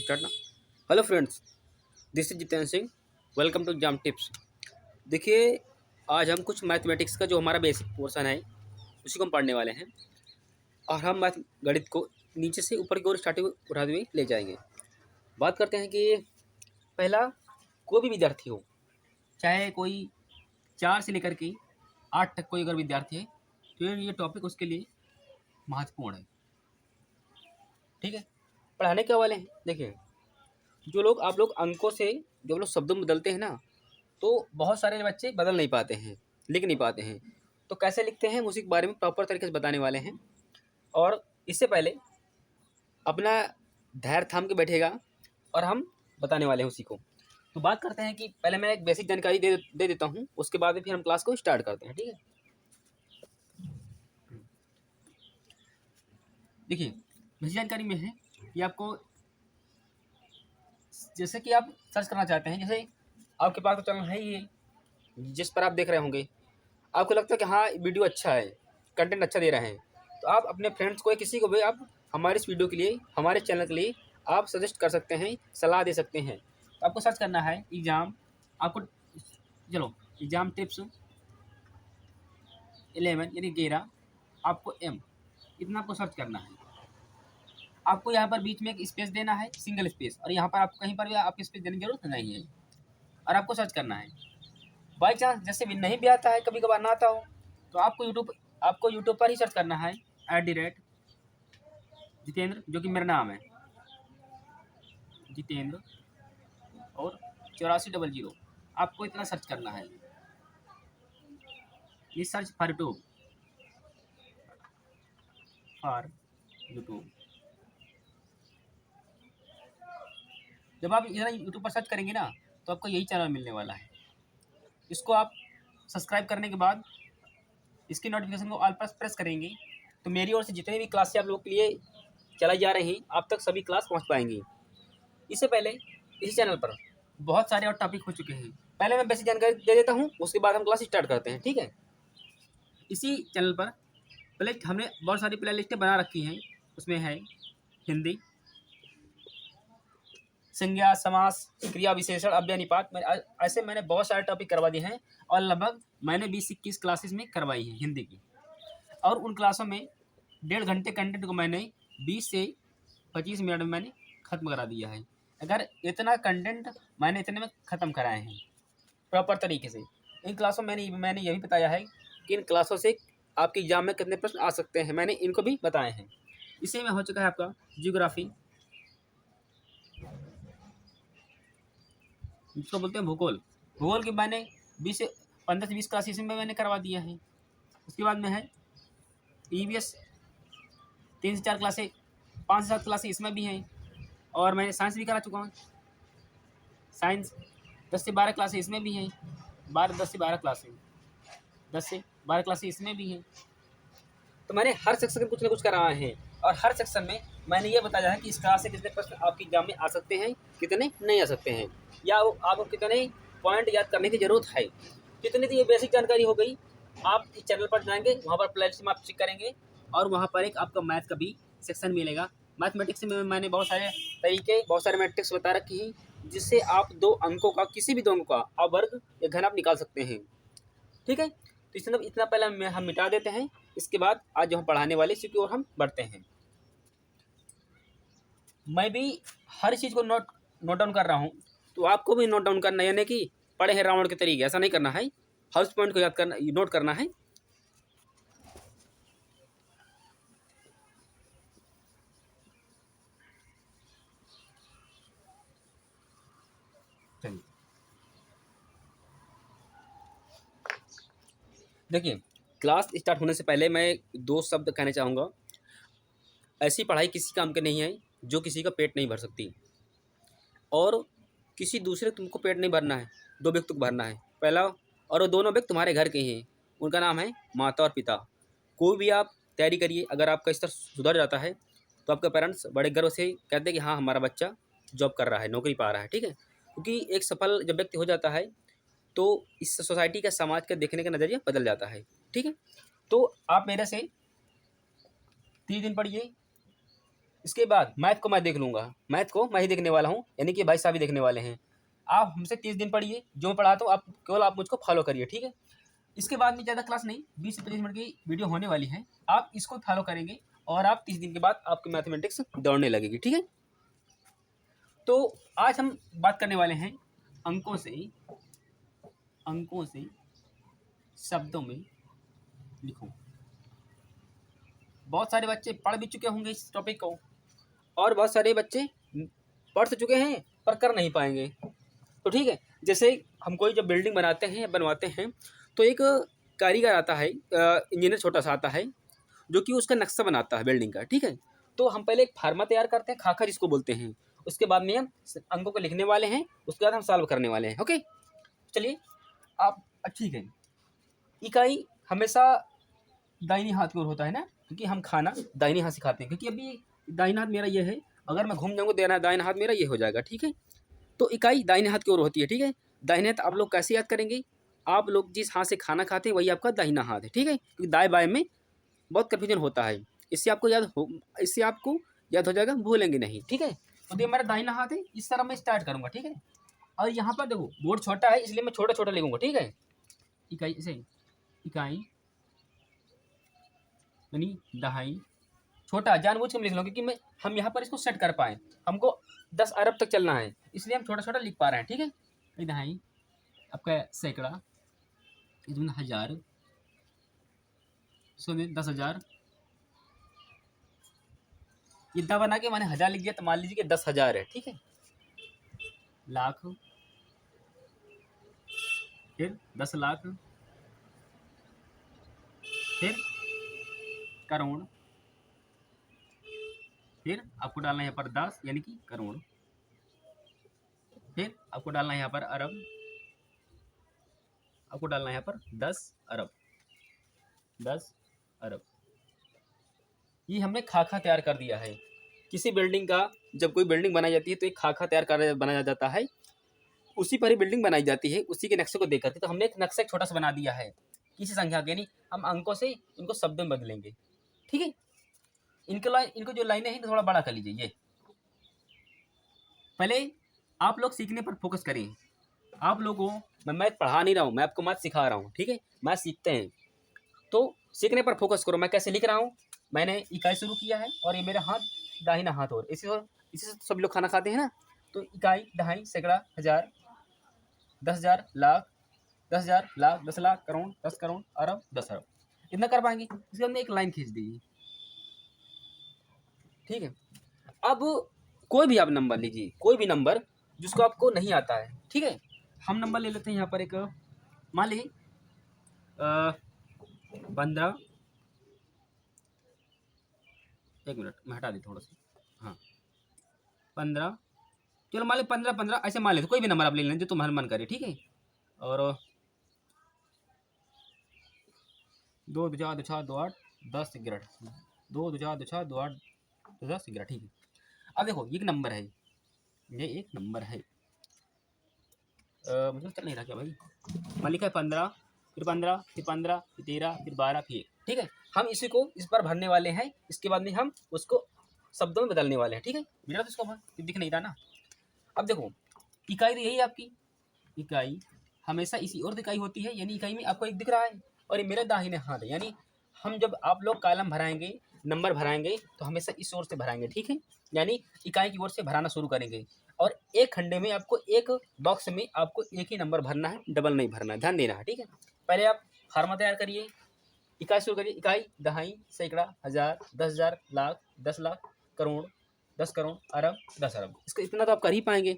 Start ना। Hello friends, this is Jitendra Singh. Welcome to exam tips. देखिए, आज हम कुछ मैथमेटिक्स का जो हमारा बेसिक पोर्शन है उसी को हम पढ़ने वाले हैं और हम मैथ गणित को नीचे से ऊपर की ओर स्टार्टिंग उठाते हुए ले जाएंगे। बात करते हैं कि पहला, कोई भी विद्यार्थी हो, चाहे कोई 4 से लेकर के 8 तक कोई अगर विद्यार्थी है तो ये टॉपिक उसके लिए महत्वपूर्ण है। ठीक है, पढ़ाने क्या वाले हैं। देखिए, जो लोग आप लोग अंकों से जो लोग शब्दों में बदलते हैं ना, तो बहुत सारे बच्चे बदल नहीं पाते हैं, लिख नहीं पाते हैं। तो कैसे लिखते हैं उसी के बारे में प्रॉपर तरीके से बताने वाले हैं। और इससे पहले अपना धैर्य थाम के बैठेगा और हम बताने वाले हैं उसी को। तो बात करते हैं कि पहले मैं एक बेसिक जानकारी दे देता हूँ, उसके बाद फिर हम क्लास को स्टार्ट करते हैं। ठीक है, देखिए, बेसिक जानकारी में है कि आपको, जैसे कि आप सर्च करना चाहते हैं, जैसे आपके पास तो चैनल है ही है जिस पर आप देख रहे होंगे, आपको लगता है कि हाँ वीडियो अच्छा है, कंटेंट अच्छा दे रहे हैं, तो आप अपने फ्रेंड्स को या किसी को भी आप हमारे इस वीडियो के लिए, हमारे चैनल के लिए आप सजेस्ट कर सकते हैं, सलाह दे सकते हैं। तो आपको सर्च करना है एग्ज़ाम, आपको चलो एग्ज़ाम टिप्स 11 यानी 11, आपको एम, इतना आपको सर्च करना है। आपको यहाँ पर बीच में एक स्पेस देना है, सिंगल स्पेस, और यहाँ पर आपको कहीं पर भी आपको स्पेस देने की जरूरत नहीं है और आपको सर्च करना है। बाई चांस जैसे भी नहीं भी आता है, कभी कभार ना आता हो, तो आपको यूट्यूब पर ही सर्च करना है @जितेंद्र, जो कि मेरा नाम है जितेंद्र, और 8400। आपको इतना सर्च करना है, ये सर्च फॉर यूट्यूब। जब आप इधर यूट्यूब पर सर्च करेंगे ना, तो आपको यही चैनल मिलने वाला है। इसको आप सब्सक्राइब करने के बाद इसकी नोटिफिकेशन को ऑल पर प्रेस करेंगे, तो मेरी ओर से जितने भी क्लासेस आप लोगों के लिए चलाई जा रही हैं, आप तक सभी क्लास पहुंच पाएंगी। इससे पहले इसी चैनल पर बहुत सारे और टॉपिक हो चुके हैं। पहले मैं बेसिक जानकारी दे देता हूँ, उसके बाद हम क्लास स्टार्ट करते हैं। ठीक है, इसी चैनल पर पहले हमने बहुत सारी प्ले लिस्टें बना रखी हैं। उसमें है हिंदी, संज्ञा, समास, क्रिया विशेषण, अव्यय निपात, ऐसे मैंने बहुत सारे टॉपिक करवा दिए हैं और लगभग मैंने 20-21 क्लासेस में करवाई हैं हिंदी की। और उन क्लासों में 1.5 घंटे कंटेंट को मैंने 20 से 25 मिनट में मैंने ख़त्म करा दिया है। अगर इतना कंटेंट मैंने इतने में ख़त्म कराए हैं प्रॉपर तरीके से। इन क्लासों में मैंने ये भी बताया है कि इन क्लासों से आपके एग्जाम में कितने प्रश्न आ सकते हैं, मैंने इनको भी बताए हैं। इसी में हो चुका है आपका जियोग्राफी, जिसको बोलते हैं भूगोल। भूगोल की मैंने 20 से 15 से 20 क्लासेस में मैंने करवा दिया है। उसके बाद में है EVS, 3 से 4 क्लासें, 5 से 7 क्लासें इसमें भी हैं। और मैंने साइंस भी करा चुका हूँ। साइंस 10 से 12 क्लासें इसमें भी हैं। 10 से 12 क्लासें, 10 से 12 क्लासें इसमें भी हैं। तो मैंने हर सेक्शन में कुछ ना कुछ कराए हैं और हर सेक्शन में मैंने ये बताया है कि इस क्लास से कितने प्रश्न आपके एग्जाम में आ सकते हैं, कितने नहीं आ सकते हैं, या आपको कितने पॉइंट याद करने की जरूरत है। कितनी तो ये बेसिक जानकारी हो गई। आप इस चैनल पर जाएंगे, वहाँ पर प्लेलिस्ट में आप चेक करेंगे और वहाँ पर एक आपका मैथ का भी सेक्शन मिलेगा। मैथमेटिक्स में मैंने बहुत सारे तरीके, बहुत सारे मैट्रिक्स बता रखी हैं, जिससे आप 2 अंकों का, किसी भी 2 अंकों का अवर्ग या घन आप निकाल सकते हैं। ठीक है, तो इस इतना पहले हम मिटा देते हैं। इसके बाद आज जो हम पढ़ाने वाले इसी की ओर हम बढ़ते हैं। मैं भी हर चीज़ को नोट डाउन कर रहा हूँ, तो आपको भी नोट डाउन करना है, यानी कि पढ़े हैं रावण के तरीके, ऐसा नहीं करना है। हाउस पॉइंट को याद करना, नोट करना है। चलिए, देखिए, क्लास स्टार्ट होने से पहले मैं 2 शब्द कहना चाहूँगा। ऐसी पढ़ाई किसी काम की नहीं है जो किसी का पेट नहीं भर सकती, और किसी दूसरे तुमको पेट नहीं भरना है, 2 व्यक्ति को भरना है। पहला, और वो दोनों व्यक्ति तुम्हारे घर के ही हैं, उनका नाम है माता और पिता। कोई भी आप तैयारी करिए, अगर आपका स्तर सुधर जाता है तो आपके पेरेंट्स बड़े गर्व से कहते हैं कि हाँ हमारा बच्चा जॉब कर रहा है, नौकरी पा रहा है। ठीक है, क्योंकि एक सफल जब व्यक्ति हो जाता है तो इस सोसाइटी का, समाज का देखने का नज़रिया बदल जाता है। ठीक है, तो आप मेरे से 3 दिन पढ़िए, इसके बाद मैथ को मैं देख लूँगा, मैथ को मैं ही देखने वाला हूँ, यानी कि भाई साहब ही देखने वाले हैं। आप हमसे 30 दिन पढ़िए, जो मैं पढ़ाता हूँ आप केवल आप मुझको फॉलो करिए, ठीक है। इसके बाद में ज़्यादा क्लास नहीं, 20 से 25 मिनट की वीडियो होने वाली है, आप इसको फॉलो करेंगे और आप 30 दिन के बाद आपकी मैथमेटिक्स दौड़ने लगेगी, ठीक है। तो आज हम बात करने वाले हैं अंकों से शब्दों में लिखो। बहुत सारे बच्चे पढ़ भी चुके होंगे इस टॉपिक को, और बहुत सारे बच्चे पढ़ तो चुके हैं पर कर नहीं पाएंगे। तो ठीक है, जैसे हम कोई जब बिल्डिंग बनाते हैं या बनवाते हैं तो एक कारीगर आता है, इंजीनियर छोटा सा आता है जो कि उसका नक्शा बनाता है बिल्डिंग का, ठीक है। तो हम पहले एक फार्मा तैयार करते हैं, खाका जिसको बोलते हैं। उसके बाद में हम अंकों को लिखने वाले हैं, उसके बाद हम सॉल्व करने वाले हैं। ओके, चलिए आप ठीक है। इकाई हमेशा दाहिनी हाथ की ओर होता है ना, क्योंकि हम खाना दाहिनी हाथ से खाते हैं। क्योंकि अभी दाहिना हाथ मेरा ये है, अगर मैं घूम जाऊँगा दाहिना हाथ मेरा ये हो जाएगा, ठीक है। तो इकाई दाहिने हाथ की ओर होती है, ठीक है। दाहिने हाथ आप लोग कैसे याद करेंगे? आप लोग जिस हाथ से खाना खाते हैं वही आपका दाहिना हाथ है, ठीक है। क्योंकि दाएं बाएं में बहुत कन्फ्यूजन होता है, इससे आपको याद हो जाएगा, भूलेंगे नहीं, ठीक है। तो ये मेरा दाहिना हाथ है, इस तरह मैं स्टार्ट करूँगा, ठीक है। और यहाँ पर देखो बोर्ड छोटा है इसलिए मैं छोटा छोटा लिखूँगा, ठीक है। इकाई से इकाई यानी दहाई, छोटा जानबूझ के लिख लो क्योंकि हम यहाँ पर इसको सेट कर पाए। हमको 10 अरब तक चलना है, इसलिए हम छोटा छोटा लिख पा रहे हैं, ठीक है। दहाई आपका सैकड़ा, इसमें हज़ार, इसमें 10,000, इतना बना के मैंने 1000 लिख दिया तो मान लीजिए कि 10,000 है, ठीक है। लाख, फिर 10 लाख, फिर करोड़, फिर आपको डालना है यहाँ पर 10 यानी कि करोड़, फिर आपको डालना है यहाँ पर अरब, आपको डालना है यहाँ पर 10 अरब, 10 अरब। ये हमने खाका तैयार कर दिया है। किसी बिल्डिंग का जब कोई बिल्डिंग बनाई जाती है तो एक खाका तैयार कर बनाया जाता है, उसी पर ही बिल्डिंग बनाई जाती है, उसी के नक्शे को देख करके। तो हमने एक नक्शा छोटा सा बना दिया है किसी संख्या के, यानी हम अंकों से इनको शब्दों में बदलेंगे, ठीक है। इनको जो लाइनें हैं थोड़ा बड़ा कर लीजिए। ये पहले आप लोग सीखने पर फोकस करें। आप लोगों मैं मैथ पढ़ा नहीं रहा हूँ, मैं आपको मैथ सिखा रहा हूँ, ठीक है। मैथ सीखते हैं तो सीखने पर फोकस करो। मैं कैसे लिख रहा हूँ, मैंने इकाई शुरू किया है और ये मेरा हाथ दाहिना हाथ, और इसी से तो सभी लोग खाना खाते हैं ना। तो इकाई, दहाई, सैकड़ा, हज़ार, 10,000, लाख, 10,000, लाख, 10 लाख, करोड़, 10 करोड़, अरब, 10 अरब। इतना कर पाएंगे, इसके अंदर एक लाइन खींच दीजिए, ठीक है। अब कोई भी आप नंबर लीजिए, कोई भी नंबर जिसको आपको नहीं आता है, ठीक है। हम नंबर ले लेते हैं यहाँ पर एक, मान लीजिए 15, एक मिनट मैं हटा दी थोड़ा सा, हाँ 15, चलो मान ली 15 15 ऐसे मान लेते, कोई भी नंबर आप ले लें जो तुम्हारा मन करे, ठीक है। और 2 2 4 2 6 2 8 10 11, 2 2 4 2 6 2 8 10 11, ठीक है। अब देखो ये एक नंबर है, ये एक नंबर है, मतलब चल नहीं रहा क्या भाई। मान लिखा है 15, फिर 15, फिर 15, फिर 13, फिर 12, फिर 1, ठीक है। हम इसी को इस पर भरने वाले हैं, इसके बाद में हम उसको शब्दों में बदलने वाले हैं, ठीक है। मेरा तो इसको दिख नहीं रहा ना। अब देखो इकाई तो यही है आपकी, इकाई हमेशा इसी और इकाई होती है, यानी इकाई में आपको एक दिख रहा है और ये मेरा दाहिने हाथ है। यानी हम जब आप लोग कॉलम भराएंगे, नंबर भराएंगे तो हमेशा इस ओर से भराएंगे, ठीक है। यानी इकाई की ओर से भराना शुरू करेंगे और एक खंडे में आपको एक बॉक्स में आपको एक ही नंबर भरना है, डबल नहीं भरना है, ध्यान देना है, ठीक है। पहले आप फार्मा तैयार करिए, इकाई शुरू करिए। इकाई, दहाई, सैकड़ा, हज़ार, 10,000, लाख, 10 लाख, करोड़, 10 करोड़, अरब, 10 अरब। इसका इतना तो आप कर ही पाएंगे।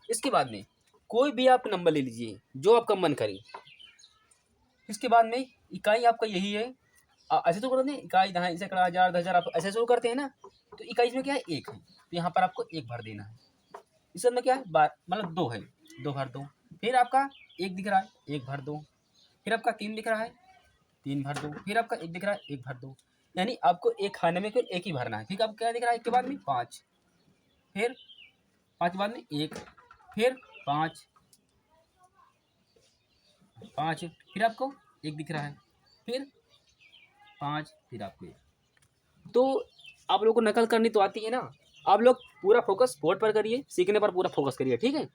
इसके बाद में कोई भी आप नंबर ले लीजिए जो आपका मन करे। इसके बाद में इकाई आपका यही है, ऐसे तो करते हैं इकाई, दहाई, सैकड़ा, हज़ार, 10,000, आप ऐसे शुरू करते हैं ना। तो इकाई में क्या है, एक है, तो यहाँ पर आपको एक भर देना है। इस में क्या है, मतलब 2 है, 2 भर दो। फिर आपका एक दिख रहा है, एक भर दो। फिर आपका 3 दिख रहा है, 3 भर दो। फिर आपका एक दिख रहा है, एक भर दो। यानी आपको एक खाने में केवल एक ही भरना है। फिर आपको क्या दिख रहा है, एक के बाद में 5, फिर 5 के बाद में 1, फिर 5, 5, फिर आपको एक दिख रहा है, फिर 5, फिर आपको 1। तो आप लोग को नकल करनी तो आती है ना, आप लोग पूरा फोकस बोर्ड पर करिए, सीखने पर पूरा फोकस करिए, ठीक है।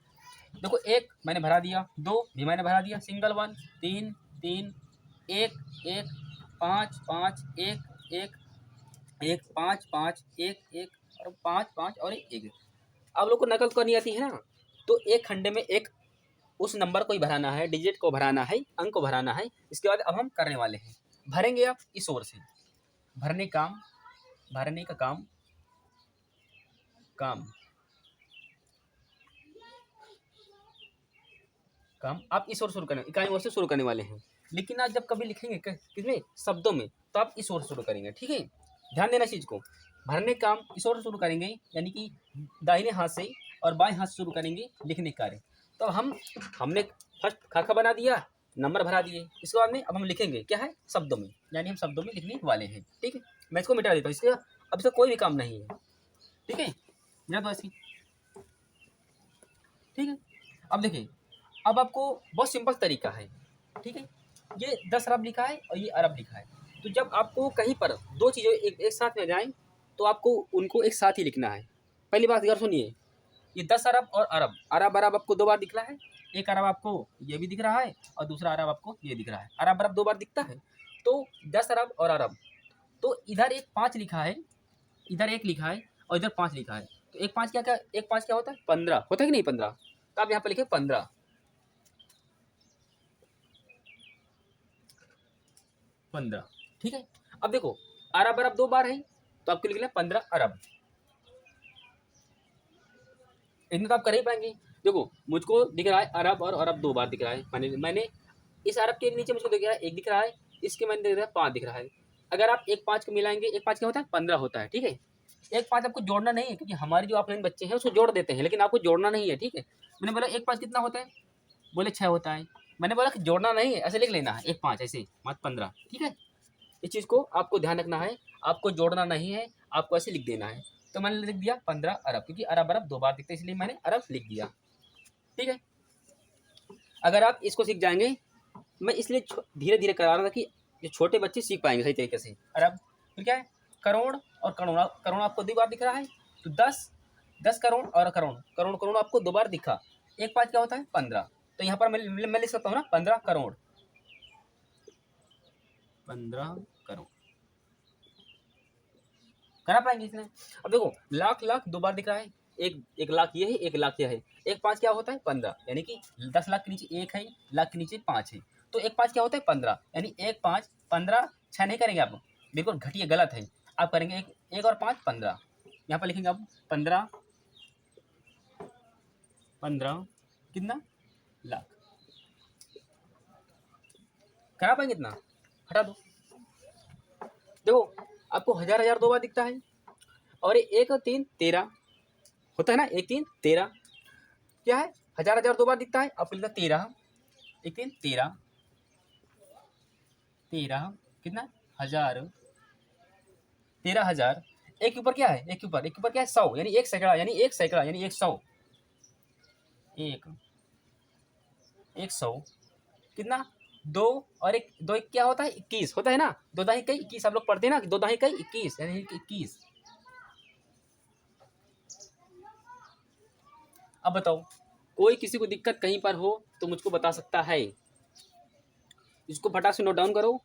देखो 1 मैंने भरा दिया, 2 भी मैंने भरा दिया, सिंगल 1, 3 3, 1 1, 5 5, 1 1, 1 5 5, 1 1 और 5 5 और 1 1। आप लोग को नकल करनी आती है ना, तो एक खंडे में एक उस नंबर को ही भराना है, डिजिट को भराना है, अंक को भराना है। इसके बाद अब हम करने वाले हैं, भरेंगे आप इस ओर से, भरने का काम आप इस ओर शुरू करने, इकाई ओर से शुरू करने वाले हैं। लेकिन आज जब कभी लिखेंगे किसमें, शब्दों में, तो आप इस ओर शुरू करेंगे, ठीक है। ध्यान देना चीज को, भरने काम इस ओर शुरू करेंगे, यानी कि दाहिने हाथ से और बाएं हाथ से शुरू करेंगे लिखने कार्य। तो हमने फर्स्ट खाका बना दिया, नंबर भरा दिए, इसके बाद में अब हम लिखेंगे क्या है, शब्दों में, यानी हम शब्दों में लिखने वाले हैं, ठीक है। मैं इसको मिटा देता हूँ, इसके अब इसका कोई भी काम नहीं है, ठीक है। या तो ऐसी, ठीक है। अब देखिए, अब आपको बहुत सिंपल तरीका है, ठीक है। ये 10 अरब लिखा है और ये अरब लिखा है, तो जब आपको कहीं पर दो चीज़ें एक साथ में जाएं, तो आपको उनको एक साथ ही लिखना है। पहली बात अगर सुनिए, ये 10 अरब और अरब, अरब आपको 2 बार दिख रहा है, एक अरब आपको ये भी दिख रहा है और दूसरा अरब आपको ये दिख रहा है, अरब 2 बार दिखता है। तो 10 अरब और अरब, तो इधर एक 5 लिखा है, इधर 1 लिखा है और इधर 5 लिखा है, तो एक 5 क्या होता है, 15 होता है कि नहीं, 15। तो आप यहाँ पर लिखे 15, ठीक है। अब देखो अरब 2 बार है, तो आपको लिखना है 15 अरब, इतना तो आप कर ही पाएंगे। देखो मुझको दिख रहा है अरब और अरब 2 बार दिख रहा है, मैंने इस अरब के नीचे मुझको दिख रहा है 1 दिख रहा है, इसके मैंने दिख रहा है 5 दिख रहा है। अगर आप 1 5 को मिलाएंगे, 1 5 क्या होता है, 15 होता है, ठीक है। 1 5 आपको जोड़ना नहीं है, क्योंकि हमारे जो ऑफलाइन बच्चे हैं उसको जोड़ देते हैं, लेकिन आपको जोड़ना नहीं है, ठीक है। मैंने बोला 1 5 कितना होता है, बोले 6 होता है। मैंने बोला कि जोड़ना नहीं है, ऐसे लिख लेना है 1 5 ऐसे मत 15, ठीक है। इस चीज़ को आपको ध्यान रखना है, आपको जोड़ना नहीं है, आपको ऐसे लिख देना है। तो मैंने लिख दिया 15 अरब, क्योंकि अरब 2 बार दिखते हैं, इसलिए मैंने अरब लिख दिया, ठीक है। अगर आप इसको सीख जाएंगे, मैं इसलिए धीरे धीरे करा रहा था कि जो छोटे बच्चे सीख पाएंगे सही तरीके से। अरब फिर क्या है, करोड़ और करोड़, करोड़ आपको 2 बार दिख रहा है, तो 10 करोड़ और करोड़ आपको 2 बार दिखा। 1 5 क्या होता है, 15। तो यहाँ पर मैं लिख सकता हूँ ना 15 करोड़, 15 करोड़ करा पाएंगे इसमें। अब देखो लाख 2 बार दिख रहा है, एक लाख ये है, 1 लाख यह है। 1 5 क्या होता है, 15, यानी कि 10 लाख के नीचे 1 है, लाख के नीचे 5 है, तो 1 5 क्या होता है, 15, यानी 1 5 15, 6 नहीं करेंगे आप, बिल्कुल घटिया गलत है। आप करेंगे 1 और 5 15, यहाँ पर लिखेंगे आप 15 कितना, लाख। करा पाएंगे इतना, हटा दो। देखो आपको हजार 2 बार दिखता है, और 1 और 3 13 होता है ना, 1 3 13 क्या है, हजार 2 बार दिखता है, आपको लिखा 13, 1 3 13 कितना, 1000, 13,000। एक के ऊपर क्या है, एक के ऊपर क्या है, 100, यानी 1 सैकड़ा, यानी 1 सैकड़ा यानी 100, 100 कितना, 2 और 1 2 1 क्या होता है, 21 होता है ना, 2 दाही कई 21, आप लोग पढ़ते हैं ना, 2 दाही कई 21 यानी 21। अब बताओ, कोई किसी को दिक्कत कहीं पर हो तो मुझको बता सकता है, इसको फटाक से नोट डाउन करो।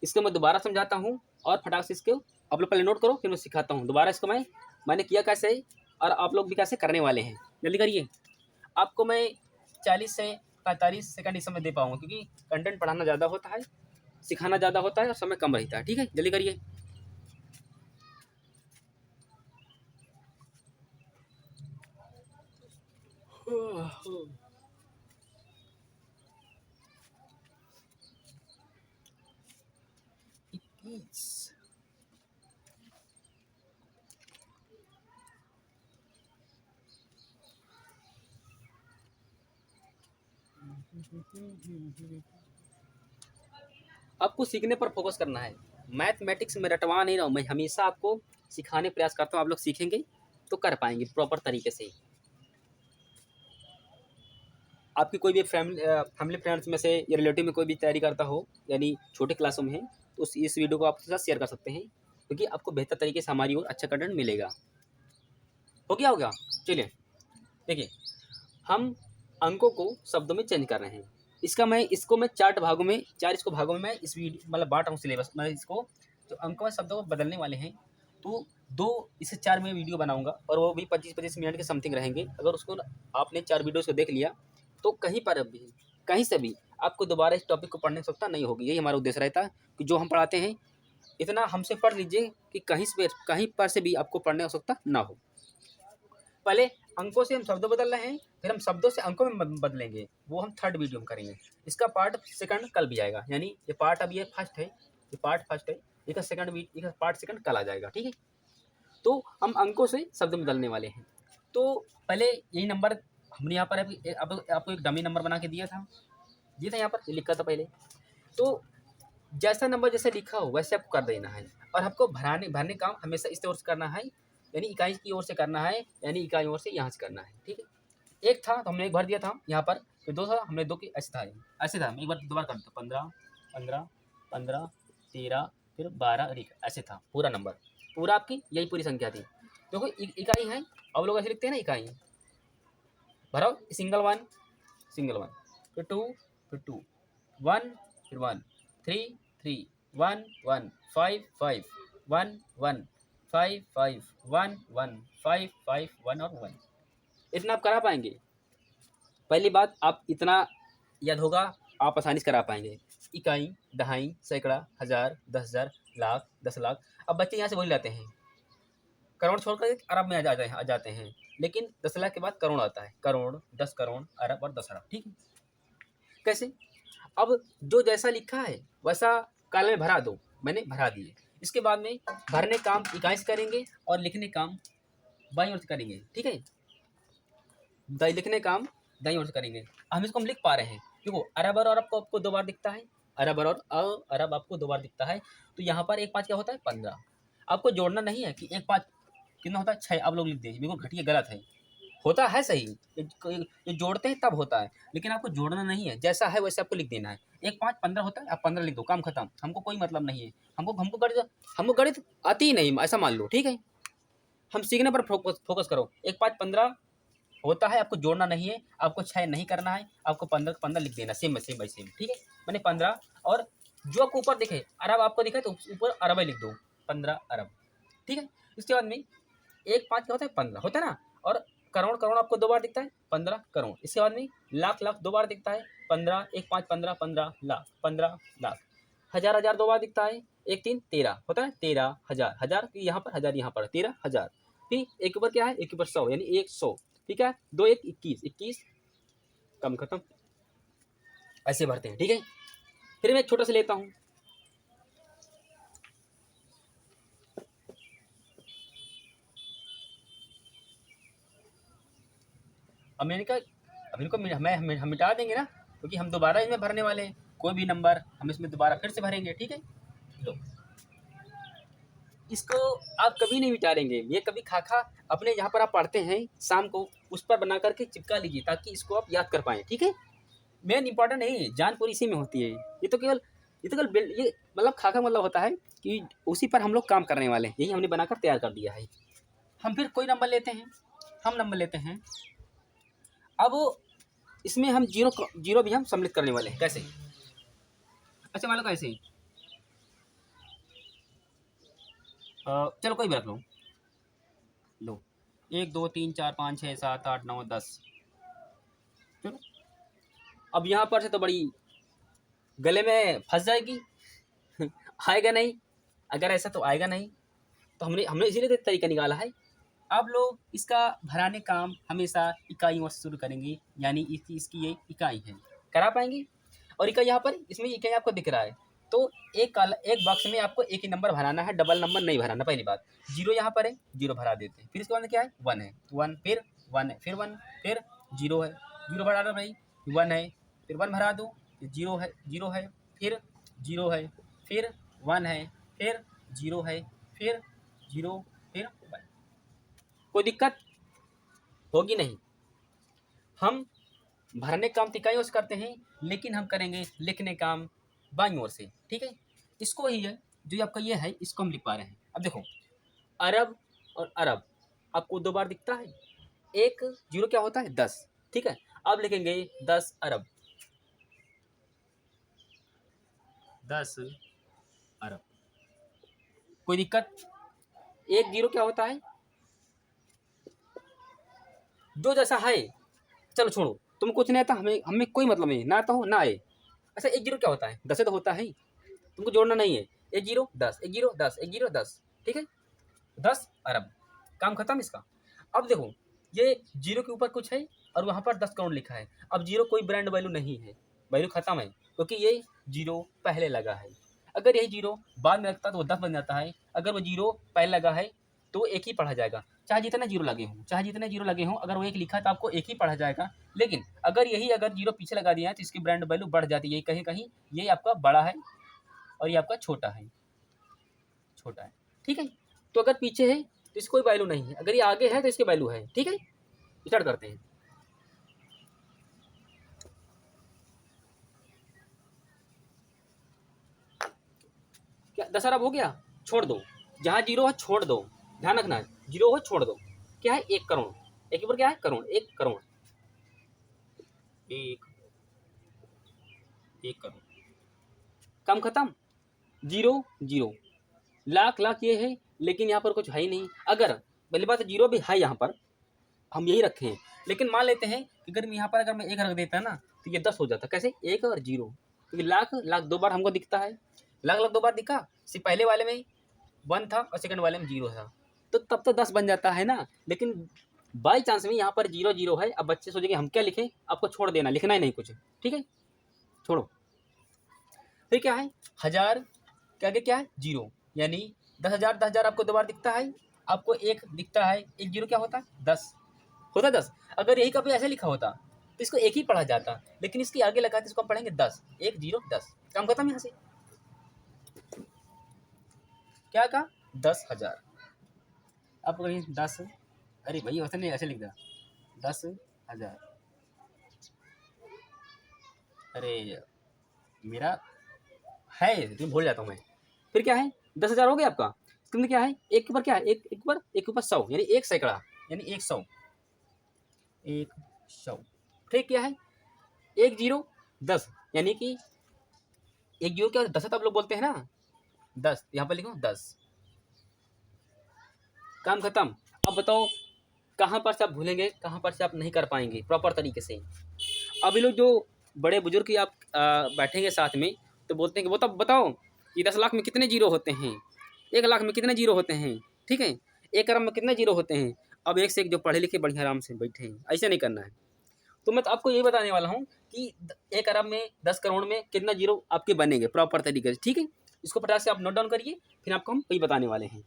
इसको मैं दोबारा समझाता हूँ और फटाक से इसको आप लोग पहले नोट करो, फिर मैं सिखाता हूँ दोबारा इसको। मैंने किया कैसे और आप लोग भी कैसे करने वाले हैं, जल्दी करिए। आपको मैं 40 से 45 सेकंड इस समय दे पाऊँगा, क्योंकि कंटेंट पढ़ाना ज़्यादा होता है, सिखाना ज़्यादा होता है और समय कम रहता है, ठीक है। जल्दी करिए। आपको सीखने पर फोकस करना है, मैथमेटिक्स में रटवा नहीं रहा हूँ मैं, हमेशा आपको सिखाने प्रयास करता हूँ। आप लोग सीखेंगे तो कर पाएंगे प्रॉपर तरीके से। आपकी कोई भी फैमिली फ्रेंड्स में से या रिलेटिव में कोई भी तैयारी करता हो, यानी छोटे क्लासों में है, तो इस वीडियो को आपके साथ शेयर कर सकते हैं। क्योंकि आपको बेहतर तरीके से हमारी ओर अच्छा कंटेंट मिलेगा। हो गया होगा। चलिए देखिए, हम अंकों को शब्दों में चेंज कर रहे हैं। इसको मैं 4 भागों में, 4 इसको भागों में मैं इस वीडियो मतलब बांट रहा हूँ सिलेबस। मैं इसको जो अंकों में शब्दों को बदलने वाले हैं, तो 2 इसे 4 में वीडियो बनाऊंगा और वो भी 25-25 मिनट के समथिंग रहेंगे। अगर उसको आपने 4 वीडियोस को देख लिया तो कहीं पर भी, कहीं से भी आपको दोबारा इस टॉपिक को पढ़ने की आवश्यकता नहीं होगी। यही हमारा उद्देश्य रहता है कि जो हम पढ़ाते हैं इतना हमसे पढ़ लीजिए कि कहीं पर से भी आपको पढ़ने की आवश्यकता ना हो। पहले अंकों से हम शब्दों बदल रहे हैं, फिर हम शब्दों से अंकों में बदलेंगे, वो हम 3rd वीडियो में करेंगे। इसका पार्ट 2 कल भी आएगा, यानी ये पार्ट अब ये फर्स्ट है, ये पार्ट फर्स्ट है, इसका पार्ट 2 कल आ जाएगा। ठीक है, तो हम अंकों से शब्द बदलने वाले हैं। तो पहले यही नंबर हमने यहाँ पर आपको एक डमी नंबर बना के दिया था यहाँ पर लिखा था पहले। तो जैसा नंबर जैसे लिखा हो वैसे आपको कर देना है, और आपको भरने काम हमेशा इस ओर से करना है, यानी इकाई की ओर से करना है, यानी इकाई ओर से यहाँ से करना है। ठीक है, एक था तो हमने एक भर दिया था यहाँ पर, फिर 2 था हमने 2 की ऐसे था मैं एक बार दोबारा कर देता, 15 15 15 13 फिर 12 ऐसे था पूरा नंबर, पूरा आपकी यही पूरी संख्या थी। देखो इकाई है, अब लोग ऐसे लिखते हैं ना इकाई, भरो सिंगल वन फिर 2 फिर 2 1 फिर 1 3 3 1 1 5 5 1 1 5 5 1 1 5 5 1 और 1। इतना आप करा पाएंगे? पहली बात, आप इतना याद होगा, आप आसानी से करा पाएंगे। इकाई, दहाई, सैकड़ा, हजार, 10,000, लाख, 10 लाख। अब बच्चे यहाँ से वही लाते हैं, करोड़ छोड़कर अरब में आ जाते हैं, लेकिन 10 लाख के बाद करोड़ आता है, करोड़, 10 करोड़, अरब और 10 अरब। ठीक है, कैसे? अब जो जैसा लिखा है वैसा कॉलम में भरा दो, मैंने भरा दिए। इसके बाद में भरने काम इकाई से करेंगे और लिखने काम बाईं ओर से करेंगे। ठीक है, लिखने काम दाईं ओर से करेंगे। हम इसको लिख पा रहे हैं, देखो अरब और अरब को आपको 2 बार दिखता है, अरब और अरब आपको 2 बार दिखता है, तो यहाँ पर 1 5 क्या होता है 15। आपको जोड़ना नहीं है कि 1 5 कितना होता है 6, आप लोग लिख दीजिए, बिल्कुल घटिया गलत है, होता है सही, ये जोड़ते हैं तब होता है, लेकिन आपको जोड़ना नहीं है, जैसा है वैसे आपको लिख देना है। 1 5 15 होता है, आप 15 लिख दो, काम खत्म, हमको कोई मतलब नहीं है, हमको गणित आती ही नहीं, ऐसा मान लो। ठीक है, हम सीखने पर फोकस करो। 1 5 15 होता है, आपको जोड़ना नहीं है, आपको 6 नहीं करना है, आपको 15 लिख देना, सेम बाई सेम। ठीक है, मैंने 15, और जो आपको ऊपर दिखे अरब आपको दिखे तो ऊपर अरब लिख दो, 15 अरब। ठीक है, इसके बाद में 1 5 क्या होता है 15 होता है ना, और करोड़ आपको 2 बार दिखता है, 15 करोड़। इसके बाद में लाख 2 बार दिखता है, 15 1 5 15 15 लाख, 15 लाख। हजार 2 बार दिखता है, 1 3 13 होता है, 13 हजार यहाँ पर, हजार यहाँ पर, 13 हजार। फिर एक ऊपर क्या है, एक ऊपर 100, यानी 100। ठीक है, 2 1 21, कम खत्म, ऐसे भरते हैं। ठीक है, फिर मैं एक छोटा सा लेता हूँ, अब मैंने कहा अब इनको हम मिटा देंगे ना, क्योंकि हम दोबारा इसमें भरने वाले हैं, कोई भी नंबर हम इसमें दोबारा फिर से भरेंगे। ठीक है, लो इसको आप कभी नहीं मिटाएंगे, ये कभी खाखा अपने जहाँ पर आप पढ़ते हैं शाम को उस पर बना करके चिपका लीजिए, ताकि इसको आप याद कर पाएँ। ठीक है, मेन इंपॉर्टेंट नहीं है, जान पूरी इसी में होती है। ये तो केवल ये मतलब खाका मतलब होता है कि उसी पर हम लोग काम करने वाले हैं, यही हमने बनाकर तैयार कर दिया है। हम फिर कोई नंबर लेते हैं, हम नंबर लेते हैं, अब इसमें हम जीरो भी हम सम्मिलित करने वाले हैं। कैसे? अच्छा मान लो कैसे ही, चलो कोई भी रख लो, 1 2 3 4 5 6 7 8 9 10। चलो अब यहाँ पर से तो बड़ी गले में फंस जाएगी आएगा नहीं, अगर ऐसा तो आएगा नहीं, तो हमने इसीलिए तरीका निकाला है। अब लोग इसका भराने काम हमेशा इकाइयों से शुरू करेंगे, यानी इसकी ये इकाई है, करा पाएंगे। और इकाई यहाँ पर, इसमें इकाई आपको दिख रहा है, तो एक बॉक्स में आपको एक ही नंबर भराना है, डबल नंबर नहीं भराना। पहली बात, 0 यहाँ पर है, 0 भरा देते हैं। फिर इसके बाद क्या है, 1 है, 1 फिर 1 है, फिर 1 फिर 0 है, 0 भरा दो भाई, 1 है, फिर 1 भरा दो, 0 है, 0 है, फिर 0 है, फिर 1 है, फिर 0 है, फिर 0, फिर 1। कोई दिक्कत होगी नहीं। हम भरने काम इकाइयों से करते हैं, लेकिन हम करेंगे लिखने काम बाईं ओर से। ठीक है, इसको ही है जो आपका ये है, इसको हम लिख पा रहे हैं। अब देखो अरब और अरब आपको 2 बार दिखता है, एक जीरो क्या होता है 10, ठीक है। अब लिखेंगे 10 अरब, 10 अरब, कोई दिक्कत? एक जीरो क्या होता है, दो जैसा है, चलो छोड़ो, तुम कुछ नहीं आता, हमें हमें कोई मतलब नहीं, ना आता हो ना आए। अच्छा एक जीरो क्या होता है, 10 तो होता है, तुमको जोड़ना नहीं है, एक जीरो 10, एक जीरो 10, एक जीरो 10, ठीक है, 10 अरब, काम खत्म इसका। अब देखो ये जीरो के ऊपर कुछ है और वहाँ पर 10 करोड़ लिखा है। अब जीरो कोई ब्रांड वैल्यू नहीं है, वैल्यू खत्म है, क्योंकि ये जीरो पहले लगा है। अगर यही जीरो बाद में लगता तो वो 10 बन जाता है, अगर वो जीरो पहले लगा है तो एक ही पढ़ा जाएगा, चाहे जितने जीरो लगे हों, चाहे जितने जीरो लगे हों, अगर वो एक लिखा है तो आपको एक ही पढ़ा जाएगा। लेकिन अगर यही अगर जीरो पीछे लगा दिया है तो इसकी ब्रांड वैल्यू बढ़ जाती है, कहीं कहीं ये आपका बड़ा है और ये आपका छोटा है, छोटा है, ठीक है। तो अगर पीछे है तो इसकी कोई वैल्यू नहीं है, अगर ये आगे है तो इसकी वैल्यू है, ठीक है। स्टार्ट करते हैं। क्या 10 अरब हो गया, छोड़ दो, जहाँ जीरो है छोड़ दो, ध्यान रखना है, जीरो हो छोड़ दो। क्या है 1 करोड़, एक ऊपर क्या है करोड़, 1 करोड़, एक 1 करोड़, काम खत्म। जीरो जीरो, लाख लाख ये है, लेकिन यहाँ पर कुछ है ही नहीं। अगर पहली बात जीरो भी है यहाँ पर, हम यही रखे हैं, लेकिन मान लेते हैं कि अगर यहाँ पर अगर मैं एक रख देता ना तो ये 10 हो जाता, कैसे, एक और जीरो, क्योंकि लाख लाख 2 बार हमको दिखता है, लाख लाख 2 बार दिखा, सिर्फ पहले वाले में 1 था और सेकंड वाले में जीरो था, तो तब तो 10 बन जाता है ना। लेकिन बाई चांस में यहाँ पर जीरो जीरो है, अब बच्चे सोचेंगे हम क्या लिखें, आपको छोड़ देना, लिखना ही नहीं कुछ, ठीक है, छोड़ो। फिर क्या है, हजार के आगे क्या है जीरो, यानी 10,000, 10,000 आपको 2 बार दिखता है, आपको एक दिखता है, एक जीरो क्या होता है 10, होता है 10। अगर यही कभी ऐसे लिखा होता तो इसको एक ही पढ़ा जाता, लेकिन इसके आगे लगा तो इसको हम पढ़ेंगे 10, 1 0 10, काम खत्म यहाँ से। क्या कहा 10,000, आप कहीं 10, अरे भाई वैसे नहीं, ऐसे लिख दिया 10,000, अरे मेरा है लेकिन भूल जाता हूँ मैं। फिर क्या है 10,000 हो गया आपका, इसके अंदर क्या है, एक के ऊपर क्या है, एक ऊपर 100, यानी एक सैकड़ा, यानी 100, 100। फिर क्या है, एक जीरो 10, यानी कि एक जीरो क्या 10 है, तो आप लोग बोलते हैं ना 10, यहाँ पर लिखो 10, काम खत्म। अब बताओ कहाँ पर से आप भूलेंगे, कहाँ पर से आप नहीं कर पाएंगे प्रॉपर तरीके से। अब ये लोग जो बड़े बुजुर्ग आप बैठेंगे साथ में तो बोलते हैं कि बताओ कि 10 लाख में कितने जीरो होते हैं, 1 लाख में कितने जीरो होते हैं, ठीक है, 1 अरब में कितने जीरो होते हैं। अब एक से एक जो पढ़े लिखे बढ़िया आराम से बैठे हैं, ऐसे नहीं करना है। तो मैं तो आपको यही बताने वाला हूँ कि 1 अरब में 10 करोड़ में कितना जीरो आपके बनेंगे प्रॉपर तरीके से, ठीक है। इसको फटाक से आप नोट डाउन करिए, फिर आपको हम वही बताने वाले हैं।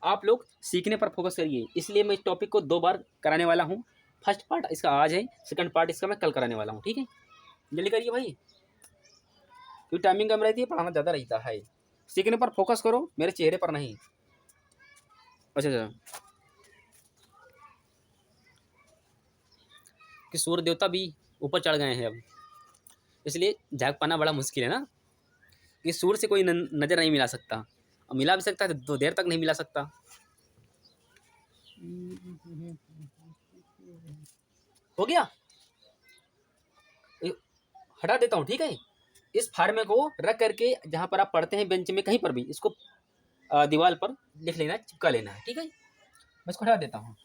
आप लोग सीखने पर फोकस करिए, इसलिए मैं इस टॉपिक को 2 बार कराने वाला हूँ। फर्स्ट पार्ट इसका आज है, सेकंड पार्ट इसका मैं कल कराने वाला हूँ, ठीक है। जल्दी करिए भाई, क्योंकि टाइमिंग कम रहती है, पढ़ाना ज़्यादा रहता है। सीखने पर फोकस करो, मेरे चेहरे पर नहीं। अच्छा अच्छा, कि सूर्य देवता भी ऊपर चढ़ गए हैं अब, इसलिए झाँक पाना बड़ा मुश्किल है ना, कि सूर्य से कोई नज़र नहीं मिला सकता, और मिला भी सकता है तो देर तक नहीं मिला सकता। हो गया, हटा देता हूँ, ठीक है। इस फार्मे को रख करके जहाँ पर आप पढ़ते हैं बेंच में कहीं पर भी इसको दीवार पर लिख लेना है, चिपका लेना है, ठीक है। मैं इसको हटा देता हूँ।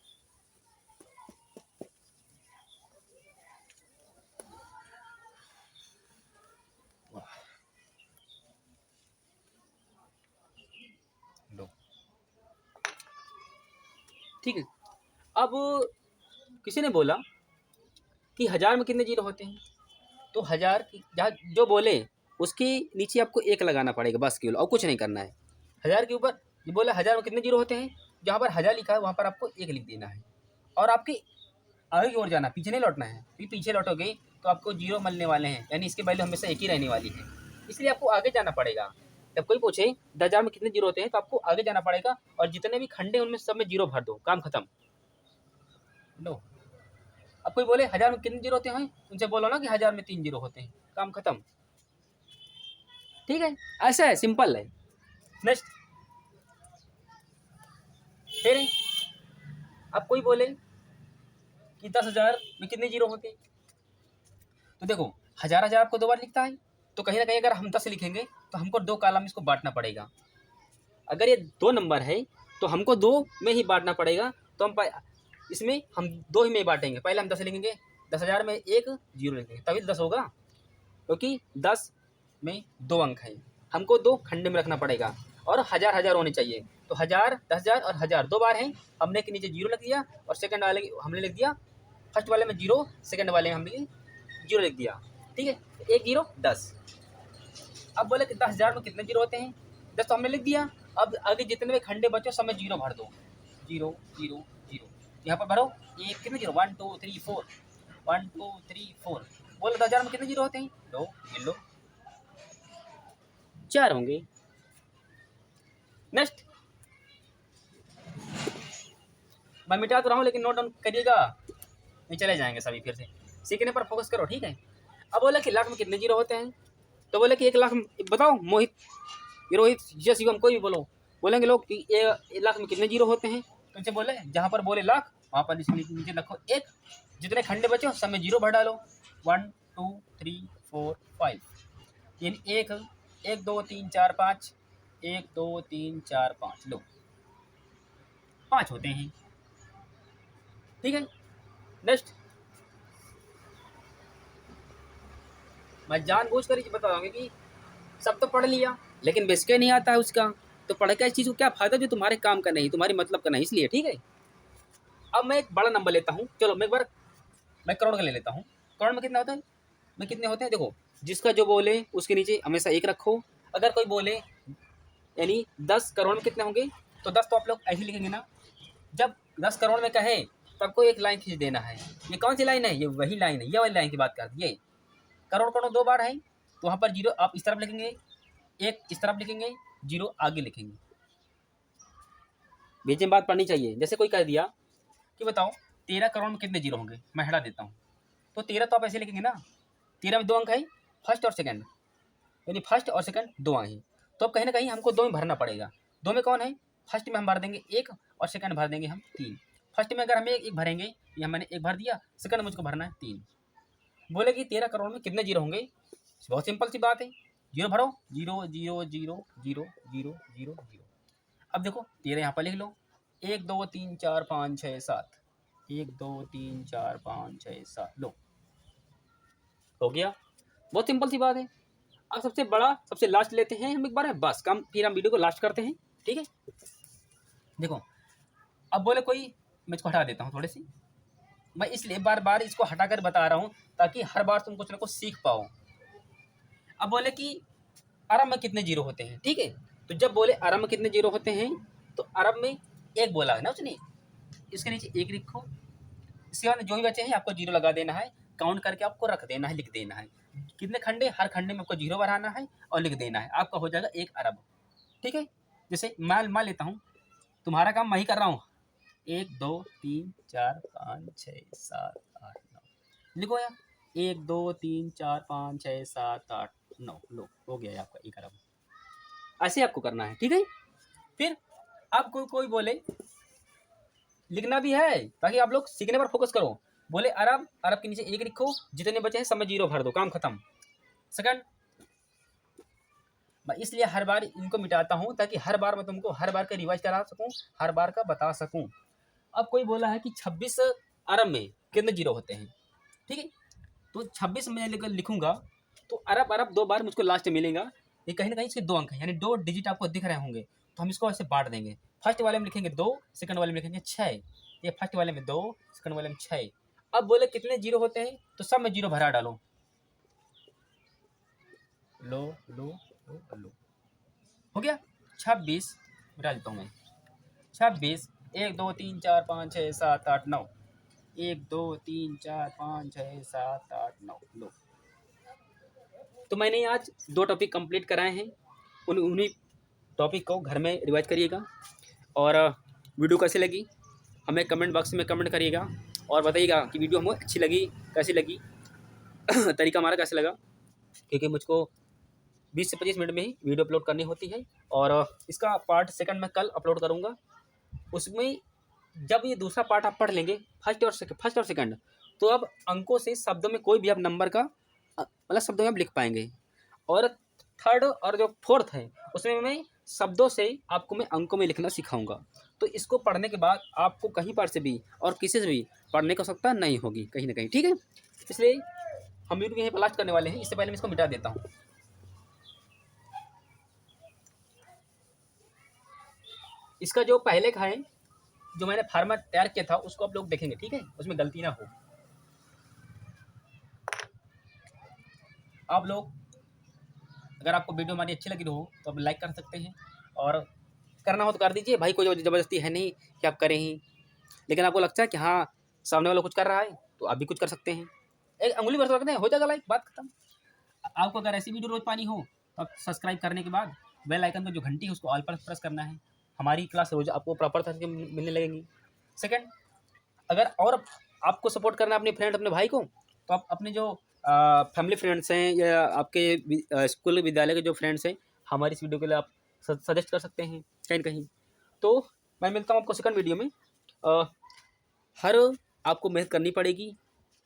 ठीक है। अब किसी ने बोला कि 1000 में कितने जीरो होते हैं, तो 1000 की जहाँ जो बोले उसके नीचे आपको 1 लगाना पड़ेगा बस, केवल, और कुछ नहीं करना है। 1000 के ऊपर ये बोला 1000 में कितने जीरो होते हैं, जहाँ पर 1000 लिखा है वहाँ पर आपको 1 लिख देना है, और आपकी आगे की ओर जाना, पीछे नहीं लौटना है, क्योंकि पीछे लौटोगे तो आपको जीरो मिलने वाले हैं, यानी इसकी वैल्यू हमेशा एक ही रहने वाली है, इसलिए आपको आगे जाना पड़ेगा। जब कोई पूछे 10,000 में कितने जीरो होते हैं तो आपको आगे जाना पड़ेगा, और जितने भी खंडे उनमें सब में जीरो भर दो, काम खत्म। लो, अब कोई बोले 1000 में कितने जीरो होते हैं, उनसे बोलो ना कि 1000 में 3 जीरो होते हैं, काम खत्म, ठीक है। ऐसा है, सिंपल है। नेक्स्ट फिर अब कोई बोले कि 10,000 में कितने जीरो होते, तो देखो 1000 आपको 2 बार लिखता है, तो कहीं ना कहीं अगर हम 10 लिखेंगे तो हमको 2 कॉलम इसको बांटना पड़ेगा। अगर ये 2 नंबर है तो हमको 2 में ही बांटना पड़ेगा, तो हम इसमें हम 2 ही में बांटेंगे। पहले हम 10 लिखेंगे, 10,000 में 1 जीरो लिखेंगे तभी 10 होगा, क्योंकि 10 में 2 अंक है, हमको 2 खंडे में रखना पड़ेगा और 1000 होने चाहिए। तो 1000, 10,000 और 1000 2 बार हैं, हमने के नीचे जीरो लिख दिया और सेकंड वाले हमने लिख दिया, फर्स्ट वाले में जीरो, सेकंड वाले में हमने जीरो लिख दिया। ठीक है, 1 जीरो 10। अब बोले कि 10,000 में कितने जीरो होते हैं, 10 तो हमने लिख दिया। अब आगे जितने भी खंडे बचे सब में जीरो भर दो, जीरो जीरो जीरो, यहाँ पर भरो। ये कितने जीरो, 1 2 3 4, 1 2 3 4। बोले 10,000 में कितने जीरो होते हैं, लो गिन लो, 4 होंगे। नेक्स्ट मैं मिटा तो रहा हूँ लेकिन नोट डाउन करिएगा, नहीं चले जाएंगे सभी, फिर से सीखने पर फोकस करो। ठीक है, अब बोले कि लाख में कितने जीरो होते हैं, तो बोले कि 1 लाख में, बताओ मोहित, रोहित, जय शिवम, कोई भी बोलो, बोलेंगे लोग कि 1 लाख में कितने जीरो होते हैं, तो उनसे बोले जहाँ पर बोले लाख वहाँ पर नीचे रखो 1, जितने खंडे बचे सब में जीरो भर डालो, 1 2 3 4 5, यानी 1 1 2 3 4 5, 1 2 3 4 5, लो 5 होते हैं। ठीक है, नेक्स्ट मैं जानबूझकर ही बता रहा हूँ कि सब तो पढ़ लिया लेकिन बेसिक नहीं आता है उसका, तो पढ़ के इस चीज़ को क्या फ़ायदा जो तुम्हारे काम का नहीं, तुम्हारी मतलब का नहीं, इसलिए। ठीक है, अब मैं एक बड़ा नंबर लेता हूँ, चलो मैं करोड़ का ले लेता हूँ। करोड़ में कितना होता है, में कितने होते हैं, देखो जिसका जो बोले उसके नीचे हमेशा 1 रखो। अगर कोई बोले यानी 10 करोड़ में कितने होंगे, तो 10 तो आप लोग ऐसे लिखेंगे ना, जब 10 करोड़ में कहे तो आपको एक लाइन खींच देना है। ये कौन सी लाइन है, ये वही लाइन है, ये वाली लाइन की बात करती है। करोड़ करोड़ 2 बार है, तो वहाँ पर जीरो आप इस तरफ लिखेंगे, 1 इस तरफ लिखेंगे, जीरो आगे लिखेंगे। बीच में बात पढ़नी चाहिए। जैसे कोई कह दिया कि बताओ 13 करोड़ में कितने जीरो होंगे, मैं हटा देता हूँ, तो 13 तो आप ऐसे लिखेंगे ना, 13 में 2 अंक है, फर्स्ट और सेकंड, यानी फर्स्ट और सेकंड 2 अंक है, तो अब कहीं ना कहीं हमको 2 में भरना पड़ेगा। 2 में कौन है, फर्स्ट में हम भर देंगे 1 और सेकंड भर देंगे हम 3। फर्स्ट में अगर हम 1 भरेंगे, या मैंने 1 भर दिया, सेकंड मुझको भरना है 3। बोले कि 13 करोड़ में कितने जीरो होंगे, बहुत सिंपल सी बात है, जीरो भरो, 0 0 0 0 0 0 0। अब देखो 13 यहाँ पर लिख लो, 1 2 3 4 5 6 7, 1 2 3 4 5 6 7, लो हो गया, बहुत सिंपल सी बात है। अब सबसे बड़ा सबसे लास्ट लेते हैं हम एक बार, बस कम, फिर हम वीडियो को लास्ट करते हैं। ठीक है, देखो अब बोले कोई, मैं इसको हटा देता हूँ थोड़ी सी, मैं इसलिए बार बार इसको हटाकर बता रहा हूँ ताकि हर बार तुम कुछ ना कुछ सीख पाओ। अब बोले कि अरब में कितने जीरो होते हैं, ठीक है, तो जब बोले अरब में कितने जीरो होते हैं, तो अरब में 1 बोला है ना उसने, इसके नीचे 1 लिखो, इसके बाद जो भी बचे हैं आपको जीरो लगा देना है, काउंट करके आपको रख देना है, लिख देना है कितने खंडे, हर खंडे में आपको जीरो बढ़ाना है और लिख देना है, आपका हो जाएगा 1 अरब। ठीक है, जैसे मान लेता हूँ, तुम्हारा काम मैं ही कर रहा हूँ, 1 2 3 4 5 6 7 8 9, लिखो यार, 1 2 3 4 5 6 7 8 9, लो हो गया आपका 1 अरब। ऐसे आपको करना है। ठीक है, फिर अब कोई बोले, लिखना भी है ताकि आप लोग सीखने पर फोकस करो। बोले अरब, अरब के नीचे 1 लिखो, जितने बचे हैं सब में जीरो भर दो, काम खत्म। सेकंड, मैं इसलिए हर बार इनको मिटाता हूँ ताकि हर बार मैं तुमको हर बार का रिवाइज करा सकूँ, हर बार का बता सकूँ। अब कोई बोला है कि 26 अरब में कितने जीरो होते हैं, ठीक है, तो 26 में लिखूंगा तो अरब 2 बार मुझको लास्ट मिलेगा, ये कहीं ना कहीं इसके 2 अंक हैं, यानी 2 डिजिट आपको दिख रहे होंगे, तो हम इसको ऐसे बांट देंगे। फर्स्ट वाले में लिखेंगे 2, सेकंड वाले में लिखेंगे 6, ये फर्स्ट वाले में 2, सेकंड वाले में 6। अब बोले कितने जीरो होते हैं, तो सब में जीरो भरा डालो, लो लो लो लो, हो गया 26, मिटा देता हूँ मैं, 26 1 2 3 4 5 6 7 8 9, 1 2 3 4 5 6 7 8 9, लो। तो मैंने आज 2 टॉपिक कंप्लीट कराए हैं, उन्हीं टॉपिक को घर में रिवाइज करिएगा, और वीडियो कैसी लगी हमें कमेंट बॉक्स में कमेंट करिएगा और बताइएगा कि वीडियो हमें अच्छी लगी, कैसी लगी तरीका हमारा कैसा लगा, क्योंकि मुझको 20 से 25 मिनट में ही वीडियो अपलोड करनी होती है। और इसका पार्ट सेकंड मैं कल अपलोड करूँगा। उसमें जब ये दूसरा पार्ट आप पढ़ लेंगे फर्स्ट और सेकंड, तो अब अंकों से शब्दों में कोई भी आप नंबर का मतलब शब्दों में आप लिख पाएंगे। और थर्ड और जो फोर्थ है उसमें मैं शब्दों से आपको मैं अंकों में लिखना सिखाऊंगा। तो इसको पढ़ने के बाद आपको कहीं पर से भी और किसी से भी पढ़ने की आवश्यकता नहीं होगी कहीं ना कहीं, ठीक है। इसलिए हम वीडियो यहीं पर लास्ट करने वाले हैं। इससे पहले मैं इसको मिटा देता हूँ। इसका जो पहले का है, जो मैंने फार्मा तैयार किया था, उसको आप लोग देखेंगे, ठीक है, उसमें गलती ना हो। आप लोग अगर आपको वीडियो हमारी अच्छी लगी हो तो आप लाइक कर सकते हैं, और करना हो तो कर दीजिए भाई, कोई ज़बरदस्ती है नहीं कि आप करें ही। लेकिन आपको लगता है कि हाँ सामने वाला कुछ कर रहा है तो आप भी कुछ कर सकते हैं, एक अंगुली भर सकते हैं, हो जाएगा लाइक, बात खत्म। आपको अगर ऐसी वीडियो रोज पानी हो तो आप सब्सक्राइब करने के बाद बेल आइकन पर जो घंटी है उसको ऑल पर प्रेस करना है। हमारी क्लास रोज आपको प्रॉपर तरीके से मिलने लगेंगी। सेकंड, अगर और आपको सपोर्ट करना है अपने फ्रेंड अपने भाई को, तो आप अपने जो फैमिली फ्रेंड्स हैं या आपके स्कूल विद्यालय के जो फ्रेंड्स हैं, हमारी इस वीडियो के लिए आप सजेस्ट कर सकते हैं कहीं न कहीं। तो मैं मिलता हूँ आपको सेकंड वीडियो में। अ, हर आपको मेहनत करनी पड़ेगी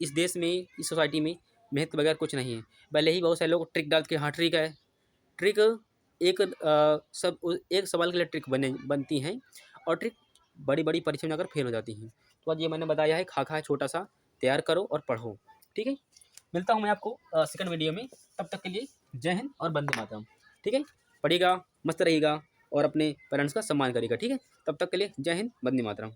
इस देश में, इस सोसाइटी में मेहनत के बगैर कुछ नहीं है। भले ही बहुत सारे लोग ट्रिक डालते हैं, हाँ ट्रिक है, ट्रिक एक सवाल के लिए ट्रिक बनती हैं, और ट्रिक बड़ी बड़ी परीक्षा में जाकर फेल हो जाती हैं। तो आज ये मैंने बताया है, खाका है छोटा सा, तैयार करो और पढ़ो, ठीक है। मिलता हूँ मैं आपको सेकंड वीडियो में, तब तक के लिए जय हिंद और वंदे मातरम, ठीक है। पढ़िएगा, मस्त रहिएगा और अपने पेरेंट्स का सम्मान करिएगा, ठीक है। तब तक के लिए जय हिंद, वंदे मातरम।